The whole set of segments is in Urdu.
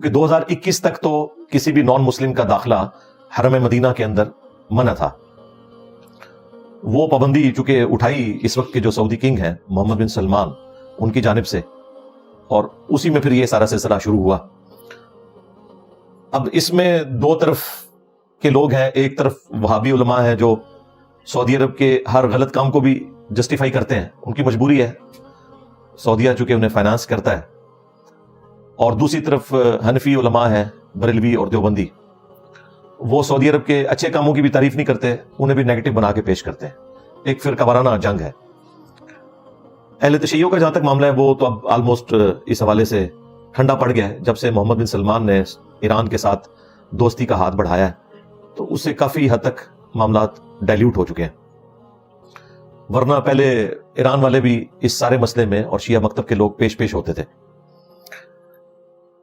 کیونکہ 2021 تک تو کسی بھی نان مسلم کا داخلہ حرم مدینہ کے اندر منع تھا. وہ پابندی چونکہ اٹھائی اس وقت کے جو سعودی کنگ ہیں محمد بن سلمان ان کی جانب سے, اور اسی میں پھر یہ سارا سلسلہ شروع ہوا. اب اس میں دو طرف کے لوگ ہیں. ایک طرف وہابی علماء ہیں جو سعودی عرب کے ہر غلط کام کو بھی جسٹیفائی کرتے ہیں, ان کی مجبوری ہے, سعودیہ چونکہ انہیں فائنانس کرتا ہے. اور دوسری طرف حنفی علماء ہیں بریلوی اور دیوبندی, وہ سعودی عرب کے اچھے کاموں کی بھی تعریف نہیں کرتے, انہیں بھی نیگیٹو بنا کے پیش کرتے ہیں. ایک فرقہ وارانہ جنگ ہے. اہل تشیع کا جہاں تک معاملہ ہے وہ تو اب آلموسٹ اس حوالے سے ٹھنڈا پڑ گیا ہے جب سے محمد بن سلمان نے ایران کے ساتھ دوستی کا ہاتھ بڑھایا ہے, تو اس سے کافی حد تک معاملات ڈائلیوٹ ہو چکے ہیں. ورنہ پہلے ایران والے بھی اس سارے مسئلے میں اور شیعہ مکتب کے لوگ پیش ہوتے تھے.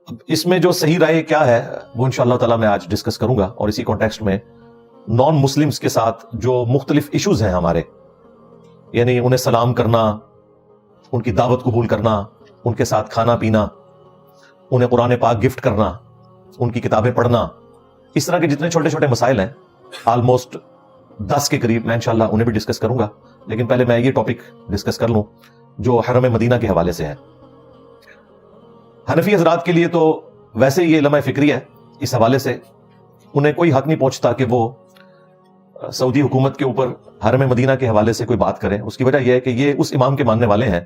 اب اس میں جو صحیح رائے کیا ہے وہ انشاءاللہ تعالی میں آج ڈسکس کروں گا, اور اسی کانٹیکسٹ میں نان مسلمز کے ساتھ جو مختلف ایشوز ہیں ہمارے, یعنی انہیں سلام کرنا, ان کی دعوت قبول کرنا, ان کے ساتھ کھانا پینا, انہیں قرآن پاک گفٹ کرنا, ان کی کتابیں پڑھنا, اس طرح کے جتنے چھوٹے چھوٹے مسائل ہیں آلموسٹ 10 کے قریب, میں انشاءاللہ انہیں بھی ڈسکس کروں گا. لیکن پہلے میں یہ ٹاپک ڈسکس کر لوں جو حرم مدینہ کے حوالے سے ہے. حنفی حضرات کے لیے تو ویسے یہ لمحہ فکری ہے, اس حوالے سے انہیں کوئی حق نہیں پہنچتا کہ وہ سعودی حکومت کے اوپر حرم مدینہ کے حوالے سے کوئی بات کریں. اس کی وجہ یہ ہے کہ یہ اس امام کے ماننے والے ہیں,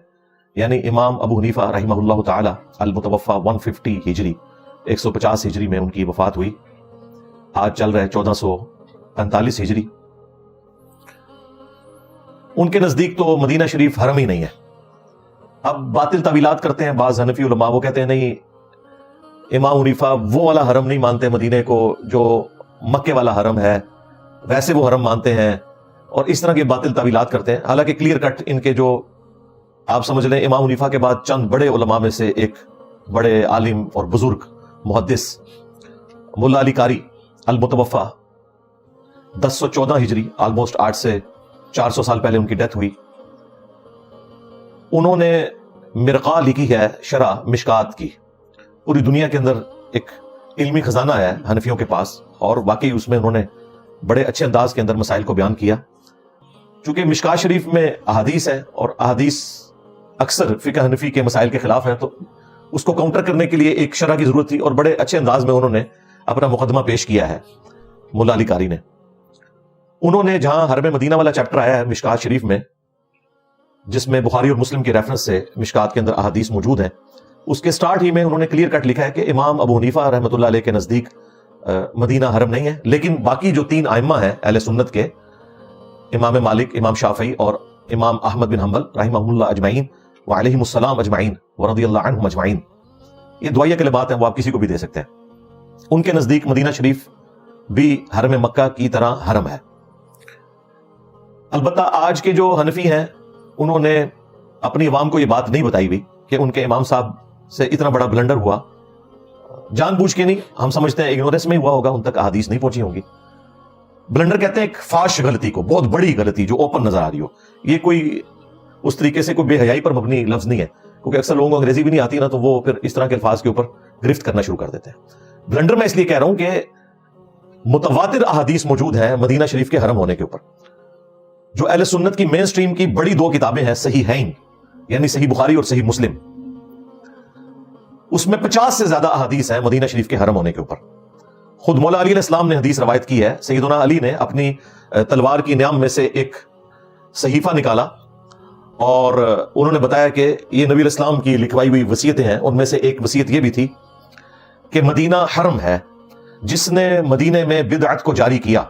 یعنی امام ابو حنیفہ رحمہ اللہ تعالی المتوفى 150 ہجری 150 ہجری میں ان کی وفات ہوئی. آج چل رہا ہے 1445 ہجری. ان کے نزدیک تو مدینہ شریف حرم ہی نہیں ہے. اب باطل تعویلات کرتے ہیں بعض حنفی علماء, وہ کہتے ہیں نہیں امام حنیفہ وہ والا حرم نہیں مانتے مدینے کو جو مکے والا حرم ہے, ویسے وہ حرم مانتے ہیں, اور اس طرح کے باطل تعویلات کرتے ہیں. حالانکہ کلیئر کٹ ان کے جو آپ سمجھ لیں امام حنیفہ کے بعد چند بڑے علماء میں سے ایک بڑے عالم اور بزرگ محدث ملا علی قاری المتوفى 1014 ہجری, آلموسٹ 8 سے 400 سال پہلے ان کی ڈیتھ ہوئی. انہوں نے مرقہ لکھی ہے شرح مشکات کی. پوری دنیا کے اندر ایک علمی خزانہ ہے حنفیوں کے پاس, اور واقعی اس میں انہوں نے بڑے اچھے انداز کے اندر مسائل کو بیان کیا. چونکہ مشکات شریف میں احادیث ہے اور احادیث اکثر فقہ حنفی کے مسائل کے خلاف ہیں, تو اس کو کاؤنٹر کرنے کے لیے ایک شرح کی ضرورت تھی, اور بڑے اچھے انداز میں انہوں نے اپنا مقدمہ پیش کیا ہے ملا علی قاری نے. انہوں نے جہاں حرم مدینہ والا چیپٹر آیا ہے مشکات شریف میں, جس میں بخاری اور مسلم کے ریفرنس سے مشکات کے اندر احادیث موجود ہیں, اس کے سٹارٹ ہی میں انہوں نے کلیئر کٹ لکھا ہے کہ امام ابو حنیفہ رحمۃ اللہ علیہ کے نزدیک مدینہ حرم نہیں ہے. لیکن باقی جو 3 ائمہ ہیں اہل سنت کے, امام مالک, امام شافعی اور امام احمد بن حنبل رحمہ اللہ اجمعین وعلیہم السلام اجمعین ورضی اللہ عنہم اجمعین, یہ دعائیہ کے لبات ہیں, وہ آپ کسی کو بھی دے سکتے ہیں. ان کے نزدیک مدینہ شریف بھی حرم مکہ کی طرح حرم ہے. البتہ آج کے جو حنفی ہیں انہوں نے اپنی عوام کو یہ بات نہیں بتائی ہوئی کہ ان کے امام صاحب سے اتنا بڑا بلنڈر ہوا, جان بوجھ کے نہیں, ہم سمجھتے ہیں اگنورنس میں ہوا ہوگا, ان تک احادیث نہیں پہنچی ہوں گی. بلنڈر کہتے ہیں ایک فاش غلطی کو, بہت بڑی غلطی جو اوپن نظر آ رہی ہو. یہ کوئی اس طریقے سے کوئی بے حیائی پر مبنی لفظ نہیں ہے, کیونکہ اکثر لوگوں کو انگریزی بھی نہیں آتی نا, تو وہ پھر اس طرح کے الفاظ کے اوپر گرفت کرنا شروع کر دیتے ہیں. بلنڈر میں اس لیے کہہ رہا ہوں کہ متواتر احادیث موجود ہیں مدینہ شریف کے حرم ہونے کے اوپر. جو اہل سنت کی مین سٹریم کی بڑی 2 کتابیں ہیں صحیحین, یعنی صحیح بخاری اور صحیح مسلم, اس میں 50 سے زیادہ احادیث ہیں مدینہ شریف کے حرم ہونے کے اوپر. خود مولا علی علیہ السلام نے حدیث روایت کی ہے, سیدنا علی نے اپنی تلوار کی نیام میں سے ایک صحیفہ نکالا اور انہوں نے بتایا کہ یہ نبی علیہ السلام کی لکھوائی ہوئی وصیتیں ہیں. ان میں سے ایک وصیت یہ بھی تھی کہ مدینہ حرم ہے, جس نے مدینے میں بدعت کو جاری کیا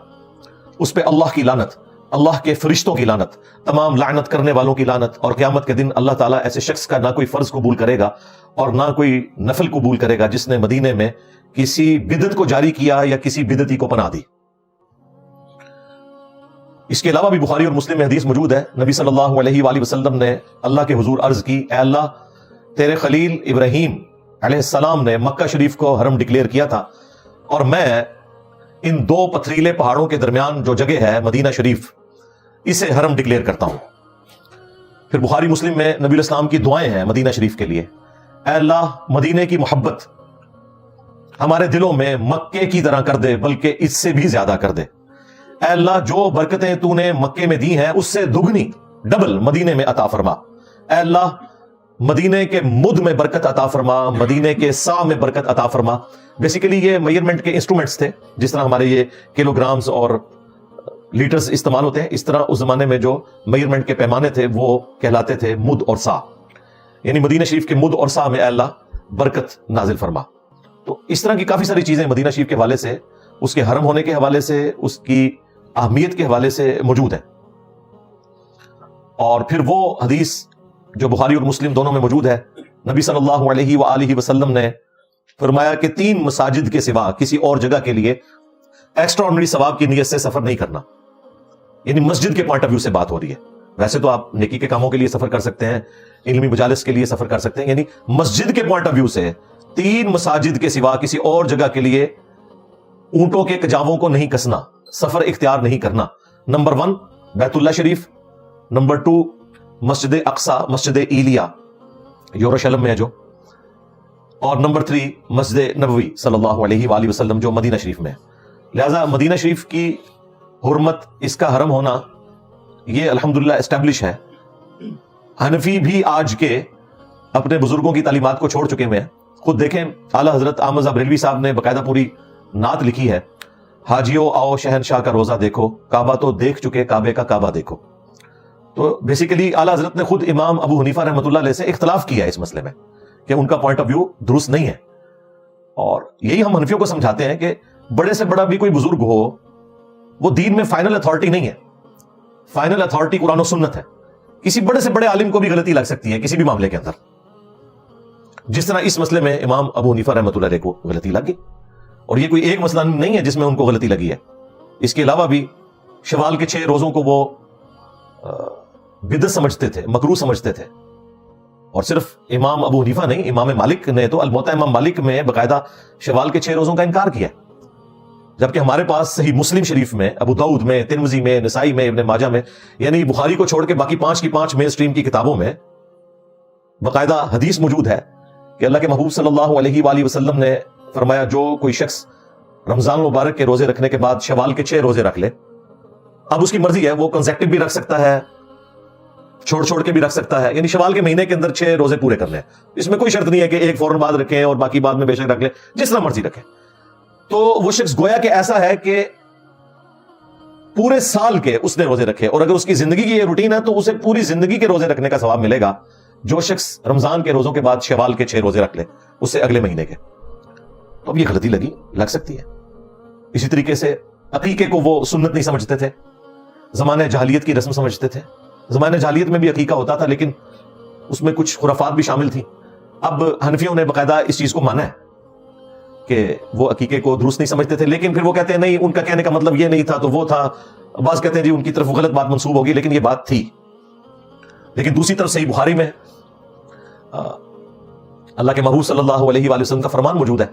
اس پہ اللہ کی لعنت, اللہ کے فرشتوں کی لعنت, تمام لعنت کرنے والوں کی لعنت, اور قیامت کے دن اللہ تعالیٰ ایسے شخص کا نہ کوئی فرض قبول کرے گا اور نہ کوئی نفل قبول کرے گا جس نے مدینے میں کسی بدعت کو جاری کیا یا کسی بدعتی کو پناہ دی. اس کے علاوہ بھی بخاری اور مسلم میں حدیث موجود ہے, نبی صلی اللہ علیہ وآلہ وسلم نے اللہ کے حضور عرض کی, اے اللہ تیرے خلیل ابراہیم علیہ السلام نے مکہ شریف کو حرم ڈکلیئر کیا تھا, اور میں ان 2 پتھریلے پہاڑوں کے درمیان جو جگہ ہے مدینہ شریف, اسے حرم ڈکلیئر کرتا ہوں. پھر بخاری مسلم میں نبی علیہ السلام کی دعائیں ہیں مدینہ شریف کے لیے, اے اللہ مدینے کی محبت ہمارے دلوں میں مکے کی طرح کر دے، بلکہ اس سے بھی زیادہ کر دے۔ اے اللہ جو برکتیں تو نے مکے میں دی ہیں اس سے دگنی ڈبل مدینے میں عطا فرما۔ اے اللہ مدینے کے مد میں برکت عطا فرما، مدینے کے سا میں برکت عطا فرما۔ بیسیکلی یہ میئرمنٹ کے انسٹرومنٹس تھے، جس طرح ہمارے یہ کلو گرامز اور لیٹرز استعمال ہوتے ہیں، اس طرح اس زمانے میں جو میئرمنٹ کے پیمانے تھے وہ کہلاتے تھے مد اور سا، یعنی مدینہ شریف کے مد اور سا میں اے اللہ برکت نازل فرما۔ تو اس طرح کی کافی ساری چیزیں مدینہ شریف کے حوالے سے، اس کے حرم ہونے کے حوالے سے، اس کی اہمیت کے حوالے سے موجود ہے۔ اور پھر وہ حدیث جو بخاری اور مسلم دونوں میں موجود ہے، نبی صلی اللہ علیہ وآلہ وسلم نے فرمایا کہ 3 مساجد کے سوا کسی اور جگہ کے لیے ایکسٹرا آرڈنری ثواب کی نیت سے سفر نہیں کرنا، یعنی مسجد کے پوائنٹ آف ویو سے بات ہو رہی ہے۔ ویسے تو آپ نیکی کے کاموں کے لیے سفر کر سکتے ہیں، علمی مجالس کے لیے سفر کر سکتے ہیں، یعنی مسجد کے پوائنٹ آف ویو سے 3 مساجد کے سوا کسی اور جگہ کے لیے اونٹوں کے کجاووں کو نہیں کسنا، سفر اختیار نہیں کرنا۔ نمبر 1 بیت اللہ شریف، نمبر 2 مسجد اقصی، مسجد ایلیا یروشلم میں ہے جو، اور نمبر 3 مسجد نبوی صلی اللہ علیہ وآلہ وسلم جو مدینہ شریف میں ہے۔ لہذا مدینہ شریف کی حرمت، اس کا حرم ہونا، یہ الحمدللہ اسٹیبلش ہے۔ حنفی بھی آج کے اپنے بزرگوں کی تعلیمات کو چھوڑ چکے ہوئے ہیں۔ خود دیکھیں اعلیٰ حضرت احمد بریلوی صاحب نے باقاعدہ پوری نعت لکھی ہے، حاجیوں آؤ شہنشاہ کا روزہ دیکھو، کعبہ تو دیکھ چکے کعبے کا کعبہ دیکھو۔ تو بیسیکلی اعلیٰ حضرت نے خود امام ابو حنیفہ رحمۃ اللہ علیہ سے اختلاف کیا ہے اس مسئلے میں کہ ان کا پوائنٹ آف ویو درست نہیں ہے، اور یہی ہم حنفیوں کو سمجھاتے ہیں کہ بڑے سے بڑا بھی کوئی بزرگ ہو، وہ دین میں فائنل اتھارٹی نہیں ہے۔ فائنل اتھارٹی قرآن و سنت ہے۔ کسی بڑے سے بڑے عالم کو بھی غلطی لگ سکتی ہے کسی بھی معاملے کے اندر، جس طرح اس مسئلے میں امام ابو حنیفہ رحمۃ اللہ علیہ کو غلطی لگ گئی، اور یہ کوئی ایک مسئلہ نہیں ہے جس میں ان کو غلطی لگی ہے۔ اس کے علاوہ بھی شوال کے 6 روزوں کو وہ بدعت سمجھتے تھے، مکروہ سمجھتے تھے، اور صرف امام ابو حنیفہ نہیں، امام مالک نے تو الموطا امام مالک میں باقاعدہ شوال کے 6 روزوں کا انکار کیا، جبکہ ہمارے پاس صحیح مسلم شریف میں، ابو داؤد میں، ترمذی میں، نسائی میں، ابن ماجہ میں، یعنی بخاری کو چھوڑ کے باقی 5 کی 5 مین سٹریم کی کتابوں میں باقاعدہ حدیث موجود ہے کہ اللہ کے محبوب صلی اللہ علیہ وآلہ وسلم نے فرمایا جو کوئی شخص رمضان مبارک کے روزے رکھنے کے بعد شوال کے 6 روزے رکھ لے، اب اس کی مرضی ہے، وہ کنسیکٹو بھی رکھ سکتا ہے، چھوڑ کے بھی رکھ سکتا ہے، یعنی شوال کے مہینے کے اندر 6 روزے پورے کرنے ہیں۔ اس میں کوئی شرط نہیں ہے کہ ایک فوراً بعد رکھیں اور باقی بعد میں بے شک رکھ لیں، جس طرح مرضی رکھیں۔ تو وہ شخص گویا کہ ایسا ہے کہ پورے سال کے اس نے روزے رکھے، اور اگر اس کی زندگی کی یہ روٹین ہے تو اسے پوری زندگی کے روزے رکھنے کا ثواب ملے گا، جو شخص رمضان کے روزوں کے بعد شوال کے 6 روزے رکھ لے اس سے اگلے مہینے کے۔ تو اب یہ غلطی لگ سکتی ہے۔ اسی طریقے سے عقیقے کو وہ سنت نہیں سمجھتے تھے، زمانے جاہلیت کی رسم سمجھتے تھے۔ زمانے جاہلیت میں بھی عقیقہ ہوتا تھا، لیکن اس میں کچھ خرافات بھی شامل تھیں۔ اب حنفیوں نے باقاعدہ اس چیز کو مانا ہے کہ وہ عقیقے کو درست نہیں سمجھتے تھے، لیکن پھر وہ کہتے ہیں نہیں، ان کا کہنے کا مطلب یہ نہیں تھا تو وہ تھا۔ بعض کہتے ہیں جی ان کی طرف غلط بات منسوب ہوگی، لیکن یہ بات تھی۔ لیکن دوسری طرف صحیح بخاری میں اللہ کے محبوب صلی اللہ علیہ وآلہ وسلم کا فرمان موجود ہے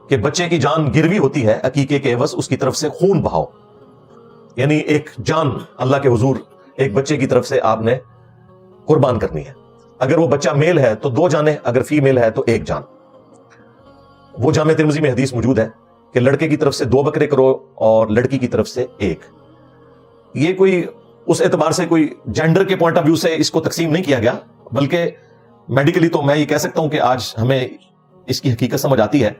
کہ بچے کی جان گروی ہوتی ہے عقیقے کے عوض اس کی طرف سے خون بہاؤ، یعنی ایک جان اللہ کے حضور ایک بچے کی طرف سے آپ نے قربان کرنی ہے۔ اگر وہ بچہ میل ہے تو 2 جانیں، اگر فیمیل ہے تو 1 جان۔ وہ جامع ترمذی میں حدیث موجود ہے کہ لڑکے کی طرف سے 2 بکرے کرو اور لڑکی کی طرف سے 1۔ یہ کوئی اس اعتبار سے کوئی جینڈر کے پوائنٹ آف ویو سے اس کو تقسیم نہیں کیا گیا، بلکہ میڈیکلی تو میں یہ کہہ سکتا ہوں کہ آج ہمیں اس کی حقیقت سمجھ آتی ہے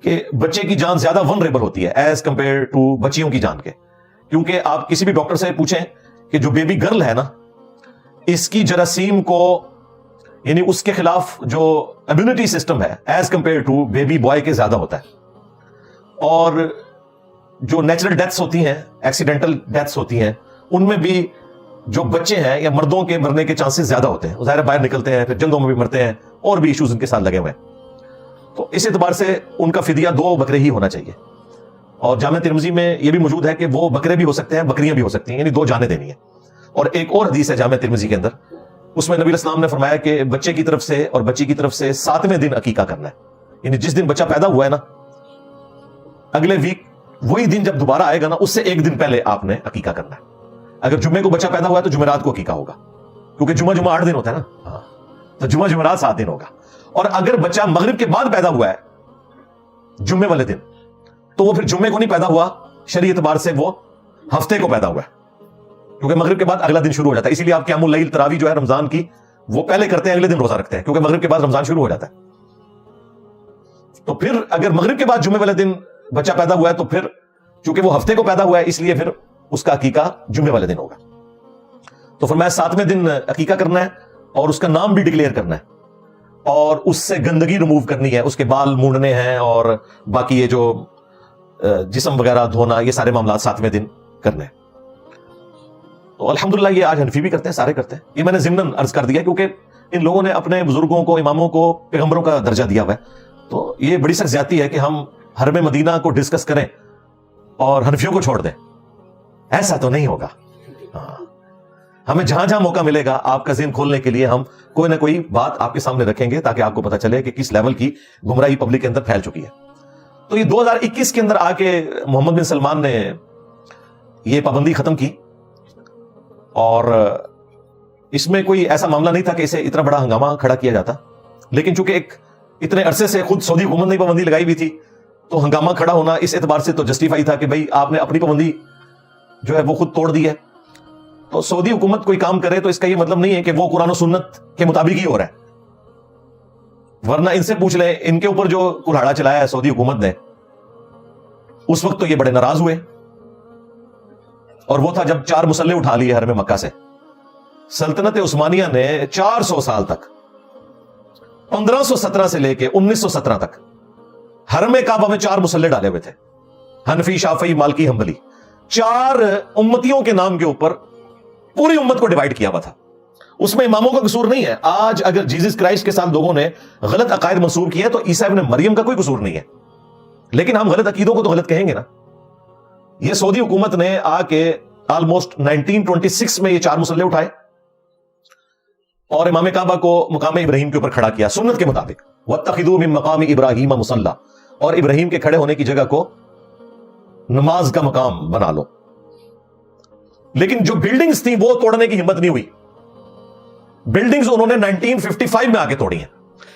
کہ بچے کی جان زیادہ ونریبل ہوتی ہے ایز کمپیئر ٹو بچیوں کی جان کے، کیونکہ آپ کسی بھی ڈاکٹر سے پوچھیں کہ جو بیبی گرل ہے نا، اس کی جراثیم کو، یعنی اس کے خلاف جو امیونٹی سسٹم ہے as compare to baby boy کے زیادہ ہوتا ہے، اور جو نیچرل ڈیتھس ہوتی ہیں، ایکسیڈنٹل ڈیتھس ہوتی ہیں، ان میں بھی جو بچے ہیں یا مردوں کے مرنے کے چانسز زیادہ ہوتے ہیں، ظاہر باہر نکلتے ہیں، پھر جنگوں میں بھی مرتے ہیں، اور بھی ایشوز ان کے ساتھ لگے ہوئے ہیں۔ تو اس اعتبار سے ان کا فدیہ 2 بکرے ہی ہونا چاہیے۔ اور جامع ترمذی میں یہ بھی موجود ہے کہ وہ بکرے بھی ہو سکتے ہیں، بکریاں بھی ہو سکتی ہیں، یعنی 2 جانیں دینی ہیں۔ اور ایک اور حدیث ہے جامع ترمذی کے اندر، اس میں نبی علیہ السلام نے فرمایا کہ بچے کی طرف سے اور بچی کی طرف سے 7ویں دن عقیقہ کرنا ہے، یعنی جس دن بچہ پیدا ہوا ہے نا، اگلے ویک وہی دن جب دوبارہ آئے گا نا، اس سے 1 دن پہلے آپ نے عقیقہ کرنا ہے۔ اگر جمعے کو بچہ پیدا ہوا ہے تو جمعرات کو عقیقہ ہوگا، کیونکہ جمعہ 8 دن ہوتا ہے نا، تو جمعرات 7 دن ہوگا۔ اور اگر بچہ مغرب کے بعد پیدا ہوا ہے جمعے والے دن, تو وہ پھر جمعے کو نہیں پیدا ہوا, شرعی اعتبار سے وہ ہفتے کو پیدا ہوا ہے, کیونکہ مغرب کے بعد اگلا دن شروع ہو جاتا ہے. اسی لیے آپ قیام اللیل تراویح جو ہے رمضان کی وہ پہلے کرتے ہیں, اگلے دن روزہ رکھتے ہیں, کیونکہ مغرب کے بعد رمضان شروع ہو جاتا ہے. تو پھر اگر مغرب کے بعد جمعے والے دن بچہ پیدا ہوا ہے, تو پھر چونکہ وہ ہفتے کو پیدا ہوا ہے, اس لیے پھر اس کا عقیقہ جمعے والے دن ہوگا. تو فرمایا 7ویں دن عقیقہ کرنا ہے, اور اس کا نام بھی ڈکلیئر کرنا ہے, اور اس سے گندگی ریموو کرنی ہے, اس کے بال مونڈنے ہیں, اور باقی یہ جو جسم وغیرہ دھونا, یہ سارے معاملات 7ویں دن کرنے ہیں. تو الحمدللہ یہ آج حنفی بھی کرتے ہیں, سارے کرتے ہیں. یہ میں نے ضمناً عرض کر دیا کیونکہ ان لوگوں نے اپنے بزرگوں کو, اماموں کو پیغمبروں کا درجہ دیا ہوا ہے. تو یہ بڑی سخت زیادتی ہے کہ ہم حرم مدینہ کو ڈسکس کریں اور حنفیوں کو چھوڑ دیں. ایسا تو نہیں ہوگا. ہمیں جہاں جہاں موقع ملے گا آپ کا ذہن کھولنے کے لیے ہم کوئی نہ کوئی بات آپ کے سامنے رکھیں گے, تاکہ آپ کو پتہ چلے کہ کس لیول کی گمراہی پبلک کے اندر پھیل چکی ہے. تو یہ 2021 کے اندر آ کے محمد بن سلمان نے یہ پابندی ختم کی, اور اس میں کوئی ایسا معاملہ نہیں تھا کہ اسے اتنا بڑا ہنگامہ کھڑا کیا جاتا. لیکن چونکہ ایک اتنے عرصے سے خود سعودی حکومت نے پابندی لگائی ہوئی تھی, تو ہنگامہ کھڑا ہونا اس اعتبار سے تو جسٹیفائی تھا کہ بھئی آپ نے اپنی پابندی جو ہے وہ خود توڑ دی ہے. تو سعودی حکومت کوئی کام کرے تو اس کا یہ مطلب نہیں ہے کہ وہ قرآن و سنت کے مطابق ہی ہو رہا ہے, ورنہ ان سے پوچھ لیں ان کے اوپر جو کلاڑا چلایا ہے سعودی حکومت نے, اس وقت تو یہ بڑے ناراض ہوئے, اور وہ تھا جب 4 مسلح اٹھا لیے حرم مکہ سے. سلطنت عثمانیہ نے 400 سال تک, 1517 سے لے کے 1917 تک حرم کعبہ میں 4 مسلح ڈالے ہوئے تھے, حنفی, شافعی, مالکی, حنبلی. 4 امتیوں کے نام کے اوپر پوری امت کو ڈیوائیڈ کیا ہوا تھا. اس میں اماموں کا قصور نہیں ہے. آج اگر جیزس کرائسٹ کے ساتھ لوگوں نے غلط عقائد منسوب کیے ہیں تو عیسیٰ ابن مریم کا کوئی قصور نہیں ہے, لیکن ہم غلط عقیدوں کو تو غلط کہیں گے نا. یہ سعودی حکومت نے آ کے آلموسٹ 1926 میں یہ 4 مسلح اٹھائے, اور امام کعبہ کو مقام ابراہیم کے اوپر کھڑا کیا سنت کے مطابق. وَاتَّخِذُوا مِن مَقَامِ إِبْرَاهِيمَ مُصَلًّى, اور ابراہیم کے کھڑے ہونے کی جگہ کو نماز کا مقام بنا لو. لیکن جو بلڈنگز تھیں وہ توڑنے کی ہمت نہیں ہوئی. بلڈنگز انہوں نے 1955 میں آ کے توڑی ہیں,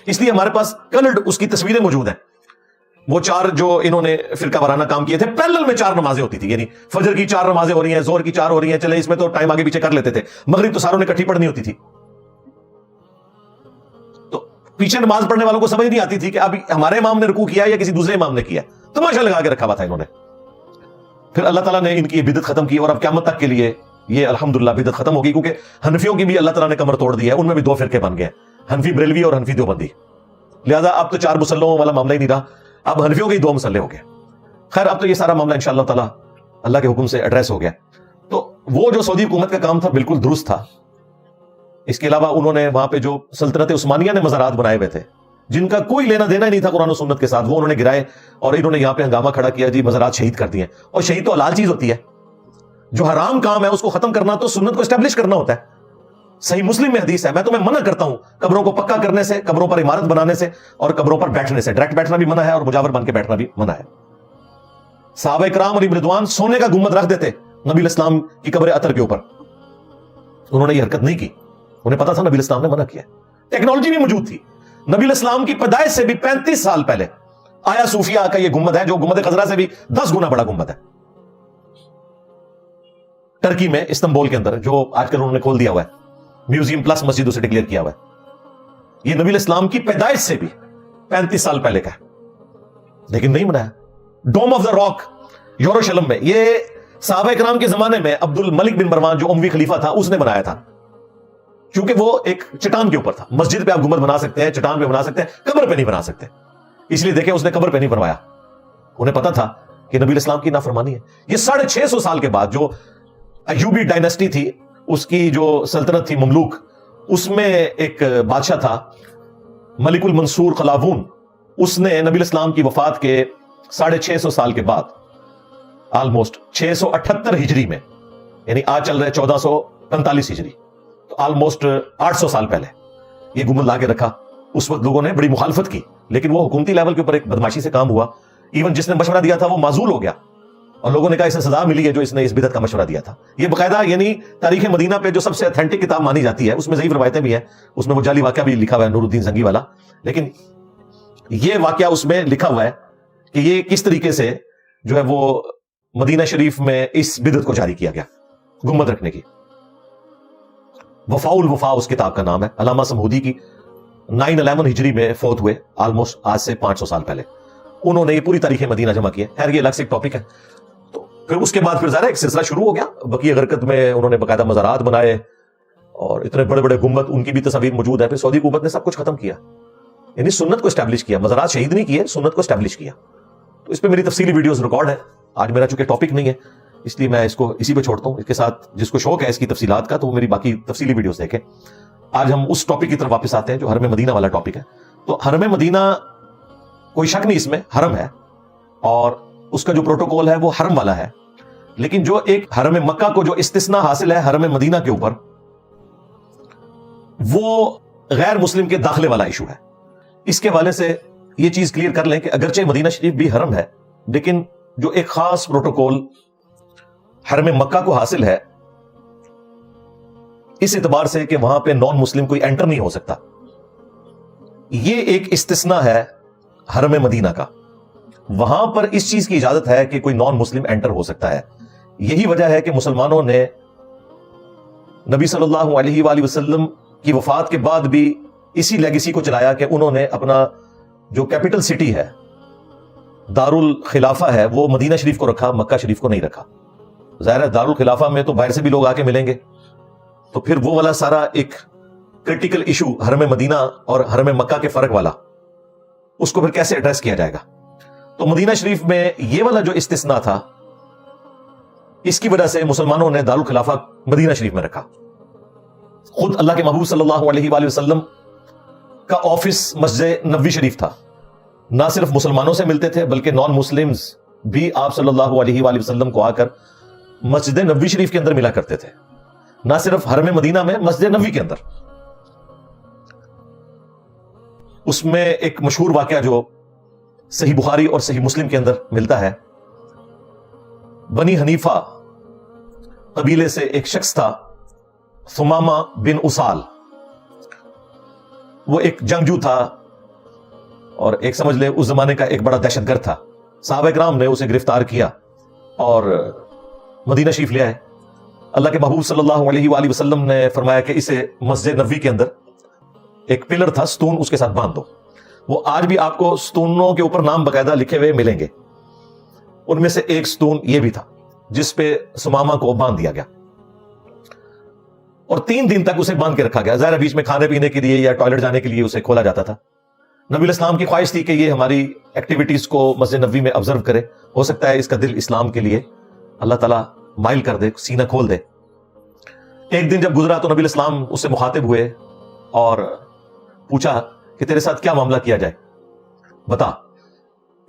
اس لیے ہمارے پاس کلرڈ اس کی تصویریں موجود ہیں. وہ 4 جو انہوں نے فرقہ وارانہ کام کیے تھے, پیرلل میں 4 نمازیں ہوتی تھی, یعنی فجر کی 4 نمازیں ہو رہی ہیں, ظہر کی 4 ہو رہی ہیں, چلے اس میں تو ٹائم آگے پیچھے کر لیتے تھے. مغرب تو ساروں نے اکٹھی پڑھنی ہوتی تھی, تو پیچھے نماز پڑھنے والوں کو سمجھ نہیں آتی تھی کہ اب ہمارے امام نے رکوع کیا یا کسی دوسرے امام نے کیا. تماشا لگا کے رکھا ہوا تھا انہوں نے. پھر اللہ تعالیٰ نے ان کی بدعت ختم کی, اور اب قیامت تک کے لیے یہ الحمدللہ بدعت ختم ہوگی, کیونکہ حنفیوں کی بھی اللہ تعالیٰ نے کمر توڑ دی ہے. ان میں بھی 2 فرقے بن گئے, حنفی بریلوی اور حنفی دیوبندی. لہذا اب تو 4 مسلحوں والا معاملہ ہی نہیں رہا, اب حنفیوں کے 2 مسلح ہو گئے. خیر اب تو یہ سارا معاملہ انشاءاللہ تعالیٰ اللہ کے حکم سے ایڈریس ہو گیا. تو وہ جو سعودی حکومت کا کام تھا بالکل درست تھا. اس کے علاوہ انہوں نے وہاں پہ جو سلطنت عثمانیہ نے مزارات بنائے ہوئے تھے, جن کا کوئی لینا دینا ہی نہیں تھا قرآن و سنت کے ساتھ, وہ انہوں نے گرائے, اور انہوں نے یہاں پہ ہنگامہ کھڑا کیا, جی مزارات شہید کر دیے. اور شہید تو حلال چیز ہوتی ہے, جو حرام کام ہے اس کو ختم کرنا تو سنت کو اسٹیبلش کرنا ہوتا ہے. صحیح مسلم میں حدیث ہے, میں تمہیں منع کرتا ہوں قبروں کو پکا کرنے سے, قبروں پر عمارت بنانے سے, اور قبروں پر بیٹھنے سے. ڈائریکٹ بیٹھنا بھی منع ہے, اور مجاور بن کے بیٹھنا بھی منع ہے. صحابہ کرام اور رضوان سونے کا گنبد رکھ دیتے نبی الاسلام کی قبر عطر کے اوپر. انہوں نے یہ حرکت نہیں کی, انہیں پتا تھا نبی الاسلام نے منع کیا. ٹیکنالوجی بھی موجود تھی. نبی الاسلام کی پیدائش سے بھی 35 سال پہلے آیا صوفیہ کا یہ گنبد ہے, جو گنبد خضرا سے بھی 10 گنا بڑا گنبد ہے, ٹرکی میں استنبول کے اندر, جو آج کل انہوں نے کھول دیا ہوا ہے, میوزیم پلس مسجد اسے ڈکلیئر کیا ہوا ہے. یہ نبی الاسلام کی پیدائش سے بھی 35 سال پہلے کا ہے, لیکن نہیں بنایا. ڈوم آف دا راک یروشلم میں, یہ صحابہ کرام کے زمانے میں عبد الملک بن مروان جو اموی خلیفہ تھا اس نے بنایا تھا, کیونکہ وہ ایک چٹان کے اوپر تھا. مسجد پہ آپ گنبد بنا سکتے ہیں, چٹان پہ بنا سکتے ہیں, قبر پہ نہیں بنا سکتے. اس لیے دیکھیں اس نے قبر پہ نہیں بنوایا, انہیں پتا تھا کہ نبی الاسلام کی نافرمانی ہے. یہ 650 سال کے بعد جو ایوبی ڈائنسٹی تھی, اس کی جو سلطنت تھی مملوک, اس میں ایک بادشاہ تھا ملک المنصور قلاوون. اس نے نبی الاسلام کی وفات کے 650 سال کے بعد آلموسٹ 678 ہجری میں, یعنی آج چل رہے 1445 ہجری, تو آلموسٹ 800 سال پہلے یہ گنبد لا کے رکھا. اس وقت لوگوں نے بڑی مخالفت کی, لیکن وہ حکومتی لیول کے اوپر ایک بدماشی سے کام ہوا. ایون جس نے مشورہ دیا تھا وہ معزول ہو گیا, اور لوگوں نے کہا اسے سزا ملی ہے جو اس نے اس بدعت کا مشورہ دیا تھا. یہ باقاعدہ یعنی تاریخ مدینہ پہ جو سب سے اتھینٹک کتاب مانی جاتی ہے, اس میں ضعیف روایتیں بھی ہیں, اس میں وہ جعلی واقعہ بھی لکھا ہوا ہے نور الدین زنگی والا, لیکن یہ واقعہ اس میں لکھا ہوا ہے کہ یہ کس طریقے سے جو ہے وہ مدینہ شریف میں اس بدعت کو جاری کیا گیا گنبد رکھنے کی. وفاء الوفا اس کتاب کا نام ہے, علامہ سمہودی کی, 9/11 ہجری میں فوت ہوئے, آلموسٹ آج سے 500 سال پہلے. انہوں نے یہ پوری تاریخ مدینہ جمع کی ہے. خیر یہ الگ سے ایک ٹاپک ہے. تو پھر اس کے بعد پھر ظاہر ایک سلسلہ شروع ہو گیا. بقیہ غرقت میں انہوں نے باقاعدہ مزارات بنائے اور اتنے بڑے بڑے گنبد, ان کی بھی تصاویر موجود ہے. پھر سعودی حکومت نے سب کچھ ختم کیا, یعنی سنت کو اسٹیبلش کیا. مزارات شہید نہیں کیے, سنت کو اسٹیبلش کیا. تو اس پہ میری تفصیلی ویڈیوز ریکارڈ ہے. آج میرا چونکہ ٹاپک نہیں ہے اس لیے میں اس کو اسی پہ چھوڑتا ہوں. اس کے ساتھ جس کو شوق ہے اس کی تفصیلات کا تو وہ میری باقی تفصیلی ویڈیوز دیکھیں. آج ہم اس ٹاپک کی طرف واپس آتے ہیں جو حرم مدینہ والا ٹاپک ہے. تو حرم مدینہ کوئی شک نہیں اس میں حرم ہے اور اس کا جو پروٹوکول ہے وہ حرم والا ہے. لیکن جو ایک حرم مکہ کو جو استثناء حاصل ہے حرم مدینہ کے اوپر, وہ غیر مسلم کے داخلے والا ایشو ہے. اس کے حوالے سے یہ چیز کلیئر کر لیں کہ اگرچہ مدینہ شریف بھی حرم ہے لیکن جو ایک خاص پروٹوکول حرم مکہ کو حاصل ہے اس اعتبار سے کہ وہاں پہ نان مسلم کوئی انٹر نہیں ہو سکتا, یہ ایک استثناء ہے حرم مدینہ کا. وہاں پر اس چیز کی اجازت ہے کہ کوئی نان مسلم انٹر ہو سکتا ہے. یہی وجہ ہے کہ مسلمانوں نے نبی صلی اللہ علیہ وآلہ وسلم کی وفات کے بعد بھی اسی لیگیسی کو چلایا کہ انہوں نے اپنا جو کیپٹل سٹی ہے, دارالخلافہ ہے, وہ مدینہ شریف کو رکھا, مکہ شریف کو نہیں رکھا. ظاہر ہے دارالخلافہ میں تو باہر سے بھی لوگ آ کے ملیں گے, تو پھر وہ والا سارا ایک کرٹیکل ایشو حرم مدینہ اور حرم مکہ کے فرق والا, اس کو پھر کیسے ایڈریس کیا جائے گا. تو مدینہ شریف میں یہ والا جو استثناء تھا اس کی وجہ سے مسلمانوں نے دارالخلافہ مدینہ شریف میں رکھا. خود اللہ کے محبوب صلی اللہ علیہ وآلہ وسلم کا آفس مسجد نبوی شریف تھا. نہ صرف مسلمانوں سے ملتے تھے بلکہ نان مسلمز بھی آپ صلی اللہ علیہ وآلہ وسلم کو آ کر مسجد نبوی شریف کے اندر ملا کرتے تھے. نہ صرف حرم مدینہ میں, مسجد نبوی کے اندر. اس میں ایک مشہور واقعہ جو صحیح بخاری اور صحیح مسلم کے اندر ملتا ہے, بنی حنیفہ قبیلے سے ایک شخص تھا ثمامہ بن اسال. وہ ایک جنگجو تھا اور ایک سمجھ لے اس زمانے کا ایک بڑا دہشت گرد تھا. صحابہ کرام نے اسے گرفتار کیا اور مدینہ شریف لے آئے. اللہ کے محبوب صلی اللہ علیہ وآلہ وسلم نے فرمایا کہ اسے مسجد نبوی کے اندر ایک پلر تھا, ستون, اس کے ساتھ باندھ دو. وہ آج بھی آپ کو ستونوں کے اوپر نام باقاعدہ لکھے ہوئے ملیں گے. ان میں سے ایک ستون یہ بھی تھا جس پہ ثمامہ کو باندھ دیا گیا اور 3 دن تک اسے باندھ کے رکھا گیا. ظاہر بیچ میں کھانے پینے کے لیے یا ٹوائلٹ جانے کے لیے اسے کھولا جاتا تھا. نبی الاسلام کی خواہش تھی کہ یہ ہماری ایکٹیویٹیز کو مسجد نبوی میں آبزرو کرے, ہو سکتا ہے اس کا دل اسلام کے لیے اللہ تعالیٰ مائل کر دے, سینہ کھول دے. ایک دن جب گزرا تو نبی الاسلام اس سے مخاطب ہوئے اور پوچھا کہ تیرے ساتھ کیا معاملہ کیا جائے, بتا.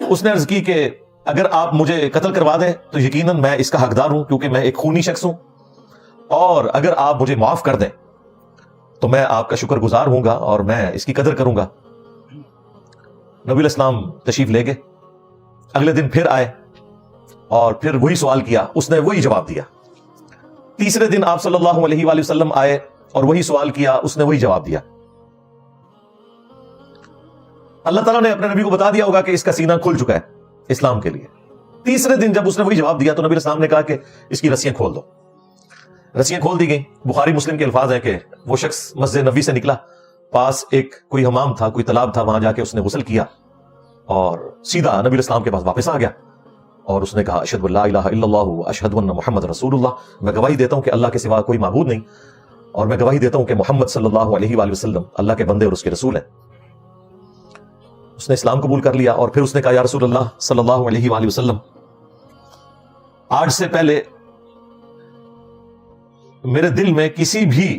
اس نے عرض کی کہ اگر آپ مجھے قتل کروا دیں تو یقیناً میں اس کا حقدار ہوں کیونکہ میں ایک خونی شخص ہوں, اور اگر آپ مجھے معاف کر دیں تو میں آپ کا شکر گزار ہوں گا اور میں اس کی قدر کروں گا. نبی الاسلام تشریف لے گئے. اگلے دن پھر آئے اور پھر وہی سوال کیا, اس نے وہی جواب دیا. تیسرے دن آپ صلی اللہ علیہ وآلہ وسلم آئے اور وہی سوال کیا, اس نے وہی جواب دیا. اللہ تعالیٰ نے اپنے نبی کو بتا دیا ہوگا کہ اس کا سینہ کھل چکا ہے اسلام کے لیے. تیسرے دن جب اس نے وہی جواب دیا تو نبی الاسلام نے کہا کہ اس کی رسیاں کھول دو. رسیاں کھول دی گئیں. بخاری مسلم کے الفاظ ہیں کہ وہ شخص مسجد نبوی سے نکلا, پاس ایک کوئی حمام تھا, کوئی تالاب تھا, وہاں جا کے اس نے غسل کیا اور سیدھا نبی الاسلام کے پاس واپس آ گیا اور اس نے کہا اشہد ان لا الہ الا اللہ اشہد ان محمد رسول اللہ, میں گواہی دیتا ہوں کہ اللہ کے سوا کوئی معبود نہیں اور میں گواہی دیتا ہوں کہ محمد صلی اللہ علیہ وآلہ وسلم اللہ کے بندے اور اس کے رسول ہیں. اس نے اسلام قبول کر لیا اور پھر اس نے کہا یا رسول اللہ صلی اللہ علیہ وآلہ وسلم, آج سے پہلے میرے دل میں کسی بھی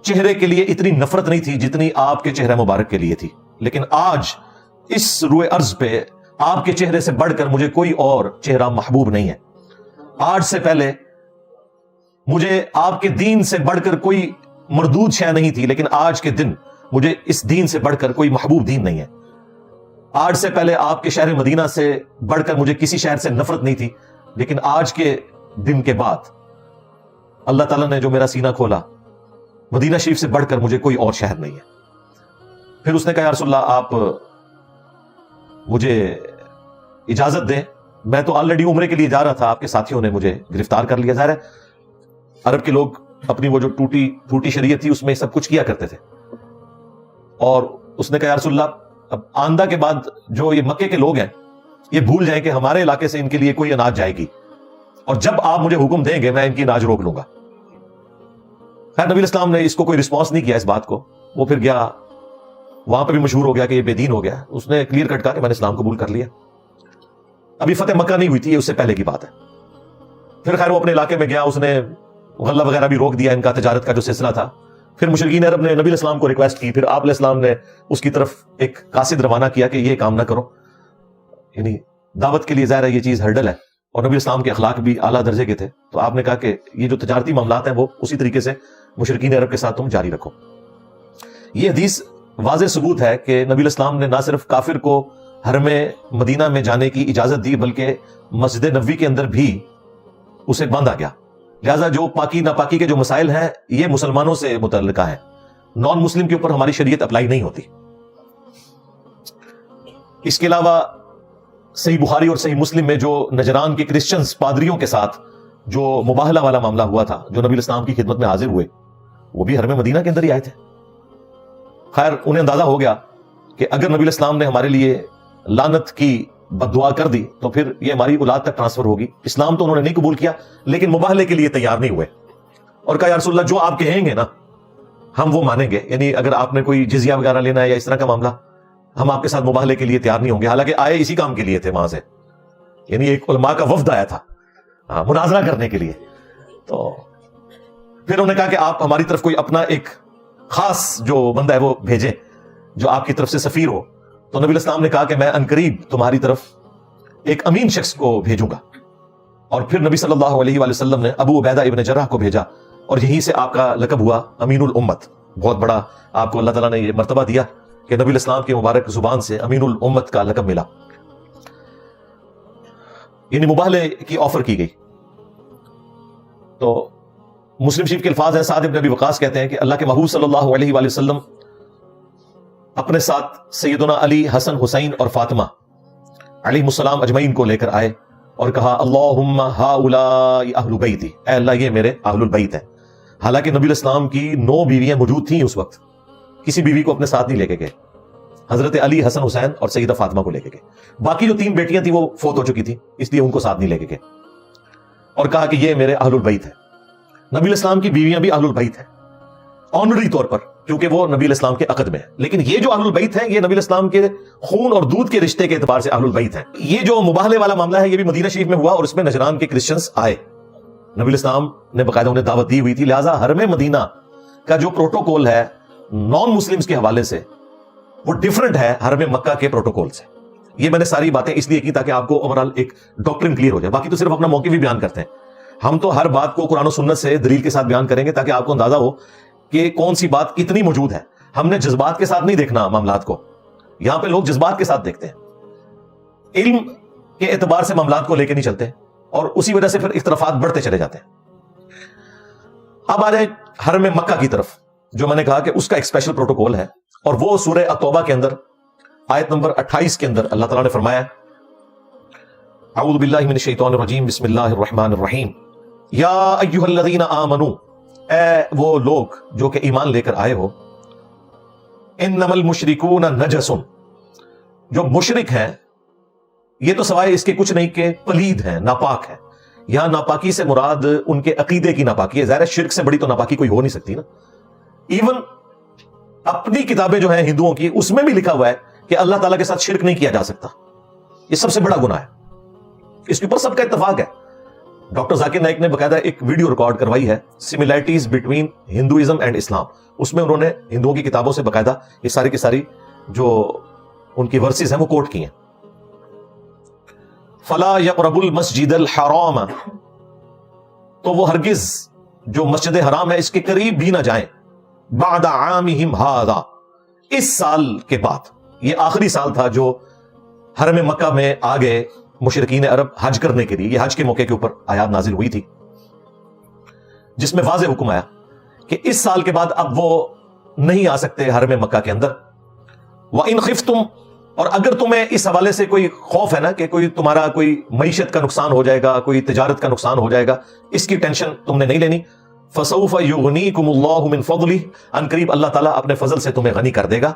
چہرے کے لیے اتنی نفرت نہیں تھی جتنی آپ کے چہرہ مبارک کے لیے تھی, لیکن آج اس روئے ارض پہ آپ کے چہرے سے بڑھ کر مجھے کوئی اور چہرہ محبوب نہیں ہے. آج سے پہلے مجھے آپ کے دین سے بڑھ کر کوئی مردود شے نہیں تھی, لیکن آج کے دن مجھے اس دین سے بڑھ کر کوئی محبوب دین نہیں ہے. آج سے پہلے آپ کے شہر مدینہ سے بڑھ کر مجھے کسی شہر سے نفرت نہیں تھی, لیکن آج کے دن کے بعد اللہ تعالیٰ نے جو میرا سینہ کھولا, مدینہ شریف سے بڑھ کر مجھے کوئی اور شہر نہیں ہے. پھر اس نے کہا یا رسول اللہ آپ مجھے اجازت دیں، میں تو آلریڈی عمرے کے لیے جا رہا تھا، آپ کے ساتھیوں نے مجھے گرفتار کر لیا۔ ظاہر ہے عرب کے لوگ اپنی وہ جو ٹوٹی پھوٹی شریعت تھی اس میں سب کچھ کیا کرتے تھے، اور اس نے کہا یا رسول اللہ اب آندہ کے بعد جو یہ مکے کے لوگ ہیں یہ بھول جائیں کہ ہمارے علاقے سے ان کے لیے کوئی اناج جائے گی، اور جب آپ مجھے حکم دیں گے میں ان کی اناج روک لوں گا۔ خیر نبی الاسلام نے اس کو کوئی رسپانس نہیں کیا اس بات کو، وہ پھر گیا وہاں پہ بھی مشہور ہو گیا کہ یہ بے دین ہو گیا۔ اس نے کلیئر کٹ کہا کہ میں نے اسلام قبول کر لیا۔ ابھی فتح مکہ نہیں ہوئی تھی، یہ اس سے پہلے کی بات ہے۔ پھر خیر وہ اپنے علاقے میں گیا، اس نے غلہ وغیرہ بھی روک دیا، ان کا تجارت کا جو سلسلہ تھا۔ پھر مشرکین عرب نے نبی الاسلام کو ریکویسٹ کی، پھر آپ علیہ السلام نے اس کی طرف ایک قاصد روانہ کیا کہ یہ کام نہ کرو، یعنی دعوت کے لیے ظاہر ہے یہ چیز ہرڈل ہے، اور نبی الاسلام کے اخلاق بھی اعلیٰ درجے کے تھے، تو آپ نے کہا کہ یہ جو تجارتی معاملات ہیں وہ اسی طریقے سے مشرکین عرب کے ساتھ تم جاری رکھو۔ یہ حدیث واضح ثبوت ہے کہ نبی الاسلام نے نہ صرف کافر کو حرم مدینہ میں جانے کی اجازت دی بلکہ مسجد نبوی کے اندر بھی اسے باندھا گیا۔ لہٰذا جو پاکی ناپاکی کے جو مسائل ہیں یہ مسلمانوں سے متعلقہ ہیں، نان مسلم کے اوپر ہماری شریعت اپلائی نہیں ہوتی۔ اس کے علاوہ صحیح بخاری اور صحیح مسلم میں جو نجران کے کرسچنز پادریوں کے ساتھ جو مباہلہ والا معاملہ ہوا تھا، جو نبی الاسلام کی خدمت میں حاضر ہوئے، وہ بھی حرم مدینہ کے اندر ہی آئے تھے۔ خیر انہیں اندازہ ہو گیا کہ اگر نبی الاسلام نے ہمارے لیے لعنت کی بد دعا کر دی تو پھر یہ ہماری اولاد تک ٹرانسفر ہوگی۔ اسلام تو انہوں نے نہیں قبول کیا لیکن مباہلے کے لیے تیار نہیں ہوئے، اور کہا یا رسول اللہ جو آپ کہیں گے نا ہم وہ مانیں گے، یعنی اگر آپ نے کوئی جزیہ وغیرہ لینا ہے یا اس طرح کا معاملہ، ہم آپ کے ساتھ مباہلے کے لیے تیار نہیں ہوں گے۔ حالانکہ آئے اسی کام کے لیے تھے وہاں سے، یعنی ایک علماء کا وفد آیا تھا مناظرہ کرنے کے لیے۔ تو پھر انہوں نے کہا کہ آپ ہماری طرف کوئی اپنا ایک خاص جو بندہ ہے وہ بھیجیں جو آپ کی طرف سے سفیر ہو۔ تو نبی الاسلام نے کہا کہ میں عنقریب تمہاری طرف ایک امین شخص کو بھیجوں گا، اور پھر نبی صلی اللہ علیہ وآلہ وسلم نے ابو عبیدہ ابن جراح کو بھیجا، اور یہیں سے آپ کا لقب ہوا امین الامت۔ بہت بڑا آپ کو اللہ تعالیٰ نے یہ مرتبہ دیا کہ نبی الاسلام کی مبارک زبان سے امین الامت کا لقب ملا، یعنی مباہلے کی آفر کی گئی۔ تو مسلم شریف کے الفاظ ہیں، سعد بن ابی وقاص کہتے ہیں کہ اللہ کے محبوب صلی اللہ علیہ وآلہ وسلم اپنے ساتھ سیدنا علی، حسن، حسین اور فاطمہ علیہ السلام اجمعین کو لے کر آئے اور کہا اللہم ہؤلاء اہل بیتی، اے اللہ یہ میرے اہل البیت ہیں۔ حالانکہ نبی الاسلام کی 9 بیویاں موجود تھیں اس وقت، کسی بیوی کو اپنے ساتھ نہیں لے کے گئے، حضرت علی، حسن، حسین اور سیدہ فاطمہ کو لے کے گئے۔ باقی جو 3 بیٹیاں تھیں وہ فوت ہو چکی تھیں، اس لیے ان کو ساتھ نہیں لے کے گئے، اور کہا کہ یہ میرے اہل البیت ہیں۔ نبی الاسلام کی بیویاں بھی اہل البیت ہیں آنری طور پر، کیونکہ وہ نبی الاسلام کے عقد میں ہیں، لیکن یہ جو اہل البیت ہیں یہ نبی الاسلام کے خون اور دودھ کے رشتے کے اعتبار سے اہل البیت ہیں۔ یہ جو مباہلے والا معاملہ ہے یہ بھی مدینہ شریف میں ہوا، اور اس میں نجران کے کرسچنز آئے، نبی الاسلام نے باقاعدہ انہیں دعوت دی ہوئی تھی، لہٰذا حرم مدینہ کا جو پروٹوکول ہے نان مسلمز کے حوالے سے وہ ڈیفرنٹ ہے حرم مکہ کے پروٹوکول سے۔ یہ میں نے ساری باتیں اس لیے کی تاکہ آپ کو اوورال ایک ڈاکٹرن کلیئر ہو جائے، باقی تو صرف اپنا موقف بھی بیان کرتے ہیں، ہم تو ہر بات کو قرآن و سنت سے دلیل کے ساتھ بیان کریں گے تاکہ آپ کو اندازہ ہو کہ کون سی بات کتنی موجود ہے۔ ہم نے جذبات کے ساتھ نہیں دیکھنا معاملات کو، یہاں پہ لوگ جذبات کے ساتھ دیکھتے ہیں، علم کے اعتبار سے معاملات کو لے کے نہیں چلتے، اور اسی وجہ سے پھر اختلافات بڑھتے چلے جاتے ہیں۔ اب آ جائیں حرم مکہ کی طرف، جو میں نے کہا کہ اس کا ایک اسپیشل پروٹوکول ہے، اور وہ سورہ التوبہ کے اندر آیت نمبر 28 کے اندر اللہ تعالیٰ نے فرمایا اعوذ باللہ من الشیطان الرجیم بسم اللہ الرحمن الرحیم یا ایھا الذین آمنوا، اے وہ لوگ جو کہ ایمان لے کر آئے ہو، انما المشرکون نجس، جو مشرک ہیں یہ تو سوائے اس کے کچھ نہیں کہ پلید ہیں، ناپاک ہیں۔ یہاں ناپاکی سے مراد ان کے عقیدے کی ناپاکی ہے، ظاہر ہے شرک سے بڑی تو ناپاکی کوئی ہو نہیں سکتی نا۔ ایون اپنی کتابیں جو ہیں ہندوؤں کی اس میں بھی لکھا ہوا ہے کہ اللہ تعالیٰ کے ساتھ شرک نہیں کیا جا سکتا، یہ سب سے بڑا گناہ ہے، اس کے اوپر سب کا اتفاق ہے۔ ڈاکٹر ذاکر نائک نے باقاعدہ ایک ویڈیو ریکارڈ کروائی ہے سملیرٹیز بٹوین ہندوازم اینڈ اسلام، اس میں انہوں نے ہندوؤں کی کتابوں سے باقاعدہ یہ ساری کی ساری جو ان کی ورسز ہیں وہ کوٹ کی ہیں۔ فلا یقربوا المسجد الحرام، تو وہ ہرگز جو مسجد حرام ہے اس کے قریب بھی نہ جائیں، بعد عامہم ھذا، اس سال کے بعد، یہ آخری سال تھا جو حرم مکہ میں آ گئے مشرکین عرب حج کرنے کے لیے، یہ حج کے موقع کے اوپر آیات نازل ہوئی تھی جس میں واضح حکم آیا کہ اس سال کے بعد اب وہ نہیں آ سکتے حرم مکہ کے اندر۔ وَإِنْ خِفْتُمْ، اور اگر تمہیں اس حوالے سے کوئی خوف ہے نا کہ کوئی تمہارا کوئی معیشت کا نقصان ہو جائے گا, کوئی تجارت کا نقصان ہو جائے گا, اس کی ٹینشن تم نے نہیں لینی. فسوف یغنیکم اللہ من فضلہ, ان قریب اللہ تعالیٰ اپنے فضل سے تمہیں غنی کر دے گا.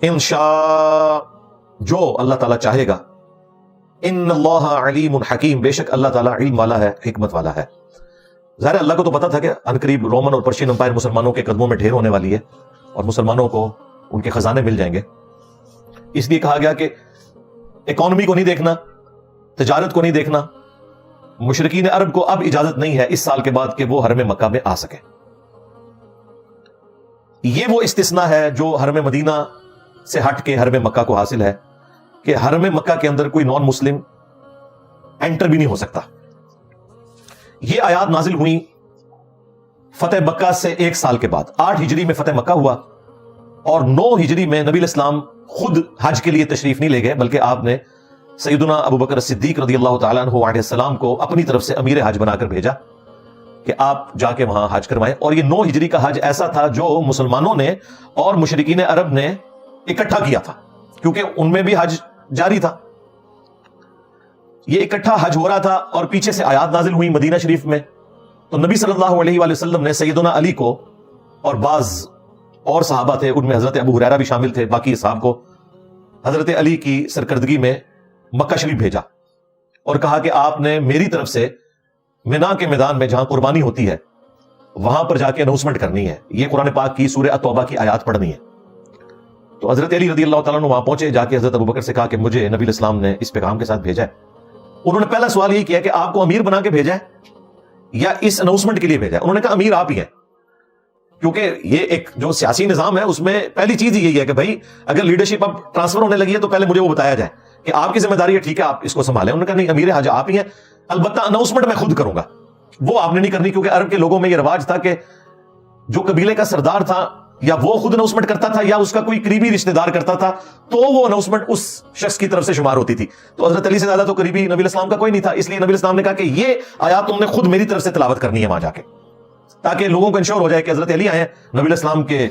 انشاء, جو اللہ تعالیٰ چاہے گا. ان اللہ علیم حکیم, بے شک اللہ تعالیٰ علم والا ہے, حکمت والا ہے. ظاہر اللہ کو تو پتا تھا کہ ان قریب رومن اور پرشین امپائر مسلمانوں کے قدموں میں ڈھیر ہونے والی ہے اور مسلمانوں کو ان کے خزانے مل جائیں گے. اس لیے کہا گیا کہ اکانومی کو نہیں دیکھنا, تجارت کو نہیں دیکھنا. مشرکین عرب کو اب اجازت نہیں ہے اس سال کے بعد کہ وہ حرم مکہ میں آ سکے. یہ وہ استثناء ہے جو حرم مدینہ سے ہٹ کے حرم مکہ کو حاصل ہے کہ حرم مکہ کے اندر کوئی نان مسلم انٹر بھی نہیں ہو سکتا. یہ آیات نازل ہوئی فتح مکہ سے ایک سال کے بعد. 8 ہجری میں فتح مکہ ہوا اور 9 ہجری میں نبی الاسلام خود حج کے لیے تشریف نہیں لے گئے, بلکہ آپ نے سیدنا ابو بکر صدیق رضی اللہ تعالیٰ عنہ علیہ السلام کو اپنی طرف سے امیر حج بنا کر بھیجا کہ آپ جا کے وہاں حج کروائیں. اور یہ 9 ہجری کا حج ایسا تھا جو مسلمانوں نے اور مشرکین عرب نے اکٹھا کیا تھا, کیونکہ ان میں بھی حج جاری تھا. یہ اکٹھا حج ہو رہا تھا اور پیچھے سے آیات نازل ہوئی مدینہ شریف میں. تو نبی صلی اللہ علیہ وآلہ وسلم نے سیدنا علی کو اور بعض اور صحابہ تھے, ان میں حضرت ابو ہریرہ بھی شامل تھے, باقی صحابہ کو حضرت علی کی سرکردگی میں مکہ شریف بھیجا اور کہا کہ آپ نے میری طرف سے منا کے میدان میں جہاں قربانی ہوتی ہے وہاں پر جا کے اناؤنسمنٹ کرنی ہے, یہ قرآن پاک کی سورہ التوبہ کی آیات پڑھنی ہے. تو حضرت علی رضی اللہ تعالیٰ عنہ وہاں پہنچے, جا کے حضرت ابوبکر سے کہا کہ مجھے نبی الاسلام نے اس پیغام کے ساتھ بھیجا ہے. انہوں نے پہلا سوال یہ کیا کہ آپ کو امیر بنا کے بھیجا ہے یا اس اناؤنسمنٹ کے لیے بھیجا ہے. انہوں نے کہا امیر آپ ہی ہیں, کیونکہ یہ ایک جو سیاسی نظام ہے اس میں پہلی چیز یہی ہے کہ بھائی اگر لیڈرشپ اب ٹرانسفر ہونے لگی ہے تو پہلے مجھے وہ بتایا جائے کہ آپ کی ذمہ داری ہے, ٹھیک ہے آپ اس کو سنبھالیں. انہوں نے کہا نہیں امیر حج آپ ہی ہیں, البتہ اناؤنسمنٹ میں خود کروں گا. وہ آپ نے نہیں کرنی, کیونکہ عرب کے لوگوں میں یہ رواج تھا کہ جو قبیلے کا سردار تھا یا وہ خود اناؤنسمنٹ کرتا تھا یا اس کا کوئی قریبی رشتہ دار کرتا تھا تو وہ اناؤنسمنٹ اس شخص کی طرف سے شمار ہوتی تھی. تو حضرت علی سے زیادہ تو قریبی نبی الاسلام کا کوئی نہیں تھا, اس لیے نبی الاسلام نے کہا کہ یہ آیات تم نے خود میری طرف سے تلاوت کرنی ہے وہاں جا کے, تاکہ لوگوں کو انشور ہو جائے کہ حضرت علی آئے ہیں, نبی الاسلام کے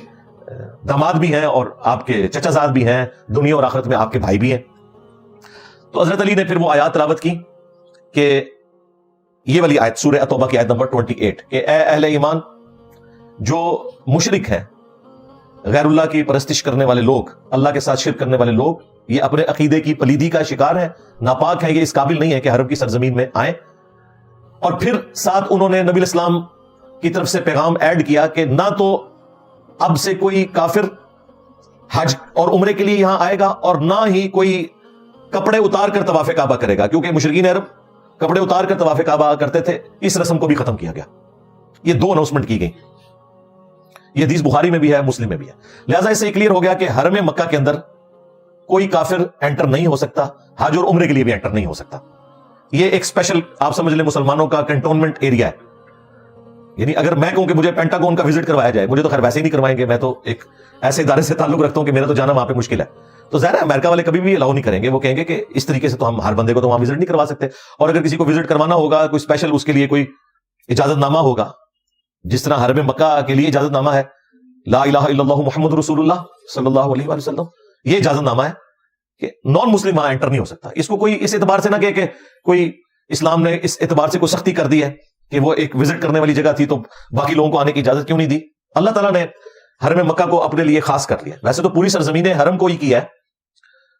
داماد بھی ہیں اور آپ کے چچا زاد بھی ہیں, دنیا اور آخرت میں آپ کے بھائی بھی ہیں. تو حضرت علی نے پھر وہ آیات تلاوت کی کہ یہ والی آیت سورہ التوبہ کی آیت نمبر 28 کہ اے اہل ایمان, جو مشرک ہیں, غیر اللہ کی پرستش کرنے والے لوگ, اللہ کے ساتھ شرک کرنے والے لوگ, یہ اپنے عقیدے کی پلیدی کا شکار ہیں, ناپاک ہیں, یہ اس قابل نہیں ہے کہ حرم کی سرزمین میں آئیں. اور پھر ساتھ انہوں نے نبی الاسلام کی طرف سے پیغام ایڈ کیا کہ نہ تو اب سے کوئی کافر حج اور عمرے کے لیے یہاں آئے گا اور نہ ہی کوئی کپڑے اتار کر طواف کعبہ کرے گا, کیونکہ مشرکین عرب کپڑے اتار کر طواف کعبہ کرتے تھے. اس رسم کو بھی ختم کیا گیا. یہ 2 اناؤنسمنٹ کی گئی. یہ حدیث بخاری میں بھی ہے, مسلم میں بھی ہے. لہٰذا اس سے کلیئر ہو گیا کہ حرم مکہ کے اندر کوئی کافر انٹر نہیں ہو سکتا, حج اور عمرے کے لیے بھی انٹر نہیں ہو سکتا. یہ ایک اسپیشل آپ سمجھ لیں مسلمانوں کا کنٹونمنٹ ایریا ہے. یعنی اگر میں کہوں کہ مجھے پینٹاگون کا وزٹ کروایا جائے, مجھے تو خیر ویسے ہی نہیں کروائیں گے, میں تو ایک ایسے ادارے سے تعلق رکھتا ہوں کہ میرا تو جانا وہاں پہ مشکل ہے. تو ظاہر ہے امریکہ والے کبھی بھی الاؤ نہیں کریں گے, وہ کہیں گے کہ اس طریقے سے تو ہم ہر بندے کو تو وہاں وزٹ نہیں کروا سکتے. اور اگر کسی کو وزٹ کروانا ہوگا کوئی اسپیشل, اس کے لیے کوئی اجازت نامہ ہوگا, جس طرح حرم مکہ کے لیے اجازت نامہ ہے لا الہ الا اللہ محمد رسول اللہ صلی اللہ علیہ وآلہ وسلم, یہ اجازت نامہ ہے کہ نان مسلم وہاں انٹر نہیں ہو سکتا. اس کو کوئی اس اعتبار سے نہ کہ کوئی اسلام نے اس اعتبار سے کوئی سختی کر دی ہے کہ وہ ایک وزٹ کرنے والی جگہ تھی تو باقی لوگوں کو آنے کی اجازت کیوں نہیں دی. اللہ تعالیٰ نے حرم مکہ کو اپنے لیے خاص کر لیا. ویسے تو پوری سرزمین حرم کو ہی کیا ہے,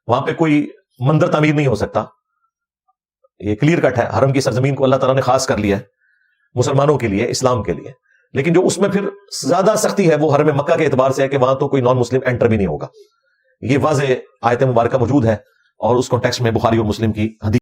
وہاں پہ کوئی مندر تعمیر نہیں ہو سکتا, یہ کلیئر کٹ ہے. حرم کی سرزمین کو اللہ تعالیٰ نے خاص کر لیا ہے مسلمانوں کے لیے, اسلام کے لیے. لیکن جو اس میں پھر زیادہ سختی ہے وہ حرم مکہ کے اعتبار سے ہے کہ وہاں تو کوئی نان مسلم انٹر بھی نہیں ہوگا. یہ واضح آیت مبارکہ موجود ہے اور اس کانٹیکسٹ میں بخاری اور مسلم کی حدیث